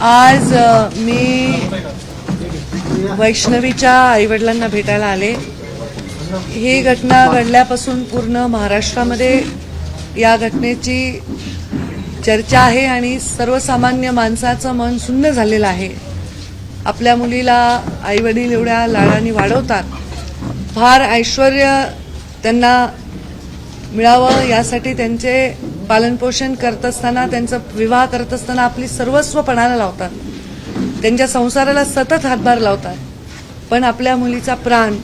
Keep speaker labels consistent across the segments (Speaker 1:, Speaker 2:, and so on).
Speaker 1: आज मी वैष्णवीच्या आईवडिलांना भेटायला आले। ही घटना घडल्यापासून पूर्ण महाराष्ट्रामध्ये या घटनेची चर्चा आहे आणि सर्वसामान्य माणसाचं मन सुन्न झालेलं आहे। आपल्या मुलीला आईवडील एवढ्या लाडाने वाढवतात, फार ऐश्वर्य त्यांना मिळावं यासाठी त्यांचे पालनपोषण करत असताना, त्यांचा विवाह करत असताना आपली सर्वस्व पणाला लावतात, त्यांच्या संसाराला सतत हातभार लावतात। पण आपल्या मुलीचा प्राण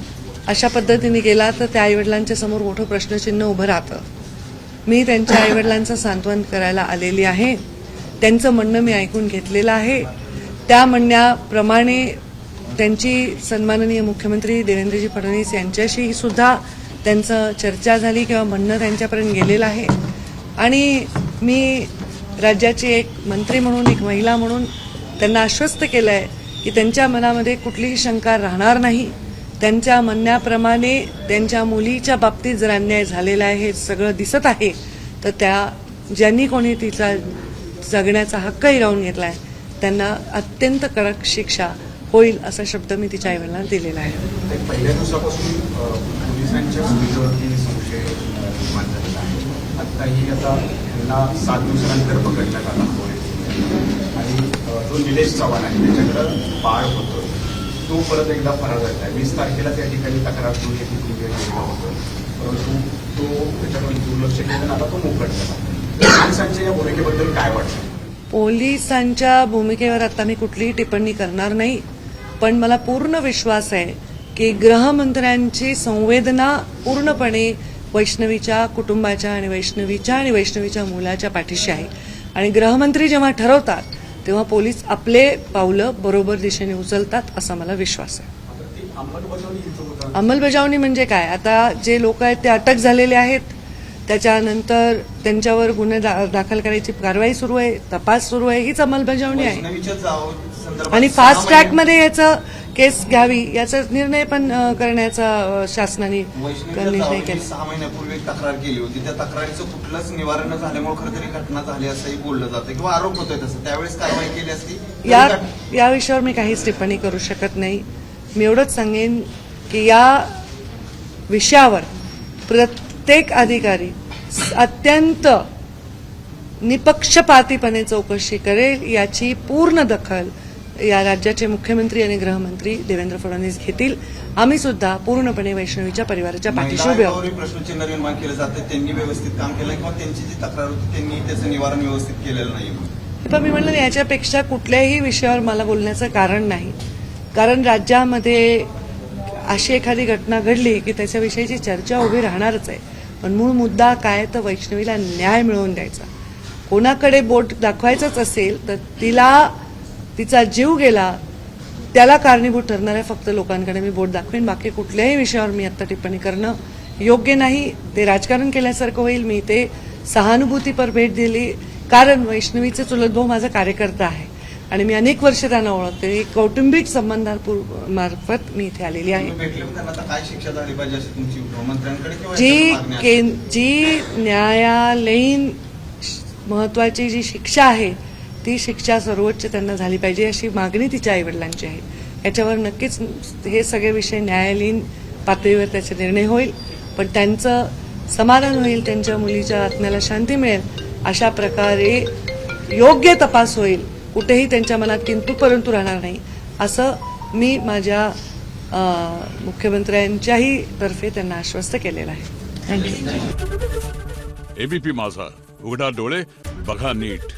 Speaker 1: अशा पद्धतीने गेला तर त्या आईवडिलांच्या समोर मोठं प्रश्नचिन्ह उभं राहतं। मी त्यांच्या आईवडिलांचं सांत्वन करायला आलेली आहे। त्यांचं म्हणणं मी ऐकून घेतलेलं आहे। त्या म्हणण्याप्रमाणे त्यांची सन्माननीय मुख्यमंत्री देवेंद्रजी फडणवीस यांच्याशी सुद्धा त्यांचं चर्चा झाली किंवा म्हणणं त्यांच्यापर्यंत गेलेलं आहे। आणि मी राज्याची एक मंत्री म्हणून, एक महिला म्हणून त्यांना आश्वस्त केलं आहे की त्यांच्या मनामध्ये कुठलीही शंका राहणार नाही। त्यांच्या म्हणण्याप्रमाणे त्यांच्या मुलीच्या बाबतीत जर अन्याय झालेला आहे हे सगळं दिसत आहे, तर त्या ज्यांनी कोणी तिचा जगण्याचा हक्क हिरावून घेतला आहे त्यांना अत्यंत कडक शिक्षा होईल असा शब्द मी तिच्या आईवडिलांना दिलेला आहे।
Speaker 2: पहिल्या दिवसापासून पोलिसांच्या भूमिकेवरती संशय निर्माण झालेला आहे। आत्ताही आता त्यांना 7 दिवसानंतर पकडण्यात आला आणि जो निलेश चव्हाण आहे त्याच्याकडे बाळ होतं, तो परत एकदा फरार झाला आहे। 20 तारखेला त्या ठिकाणी तक्रार करून केलं होतं, परंतु तो त्याच्याकडे दुर्लक्ष केलं, आता तो मोकळा झाला। पोलिसांच्या या भूमिकेबद्दल काय वाटतं?
Speaker 1: पोलिसांच्या भूमिकेवर आता मी कुठलीही टिप्पणी करणार नाही, पण मला पूर्ण विश्वास आहे की गृहमंत्र्यांची संवेदना पूर्णपणे वैष्णवीच्या कुटुंबाच्या आणि वैष्णवीच्या मुलाच्या पाठीशी आहे। आणि गृहमंत्री जेव्हा ठरवतात तेव्हा पोलीस आपले पावलं बरोबर दिशेने उचलतात असा मला विश्वास आहे। अंमलबजावणी म्हणजे काय? आता जे लोक आहेत ते अटक झालेले आहेत, त्याच्यानंतर त्यांच्यावर गुन्हे दाखल करायची कारवाई सुरू आहे, तपास सुरू आहे, हीच अंमलबजावणी आहे। आणि फास्ट ट्रॅकमध्ये याचं केस घ्यावी याचा निर्णय पण करण्याचा शासनाने निर्णय केला।
Speaker 3: 6 महिन्यापूर्वी तक्रार केली होती, त्या तक्रारीचं कुठलंच निवारण झाल्यामुळे खरं तरी घटना झाली असंही बोललं जातं किंवा आरोप होतोय तसं, त्यावेळेस कारवाई केली असती।
Speaker 1: या विषयावर मी काहीच टिप्पणी करू शकत नाही। मी एवढंच सांगेन की या विषयावर प्रत्येक अधिकारी अत्यंत निपक्षपातीपणे चौकशी करेल, याची पूर्ण दखल या राज्याचे मुख्यमंत्री आणि गृहमंत्री देवेंद्र फडणवीस घेतील। आम्ही सुद्धा पूर्णपणे वैष्णवीच्या परिवाराच्या पाठीशी उभे आहोत।
Speaker 3: प्रश्नचिन्ह निर्माण केलं जातं, त्यांनी व्यवस्थित काम केलं किंवा त्यांची जी तक्रार होती त्यांनी त्याचं निवारण व्यवस्थित केलेलं नाही।
Speaker 1: पण मी म्हणलं याच्यापेक्षा कुठल्याही विषयावर मला बोलण्याचं कारण नाही, कारण राज्यामध्ये अशी एखादी घटना घडली की त्याच्याविषयीची चर्चा उभी राहणारच आहे। पण मूळ मुद्दा काय, तर वैष्णवीला न्याय मिळवून द्यायचा। कोणाकडे बोट दाखवायचंच असेल तर तिचा जीव गेला त्याला कारणीभूत ठरणाऱ्या फक्त लोकांकडे मी बोट दाखवेन। बाकी कुठल्याही विषयावर मी आता टिप्पणी करणं योग्य नाही, ते राजकारण केल्यासारखं होईल। मी ते सहानुभूतीपर भेट दिली, कारण वैष्णवीचे चुलत भाऊ माझा कार्यकर्ता आहे आणि मी अनेक वर्ष त्यांना ओळखते। कौटुंबिक संबंधांमार्फत मी इथे आलेली आहे। जी न्यायालयीन महत्वाची जी शिक्षा आहे ती शिक्षा सर्वोच्च त्यांना झाली पाहिजे अशी मागणी तिच्या आईवडिलांची आहे। याच्यावर नक्कीच हे सगळे विषय न्यायालयीन पातळीवर त्याचे निर्णय होईल, पण त्यांचं समाधान होईल, त्यांच्या मुलीच्या आत्म्याला शांती मिळेल अशा प्रकारे योग्य तपास होईल। कुठेही त्यांच्या मनात किंतु परंतु राहणार नाही असं मी माझ्या मुख्यमंत्र्यांच्याही तर्फे त्यांना आश्वस्त केलेलं आहे। थँक्यू।
Speaker 4: एबीपी माझा, उघडा डोळे बघा नीट।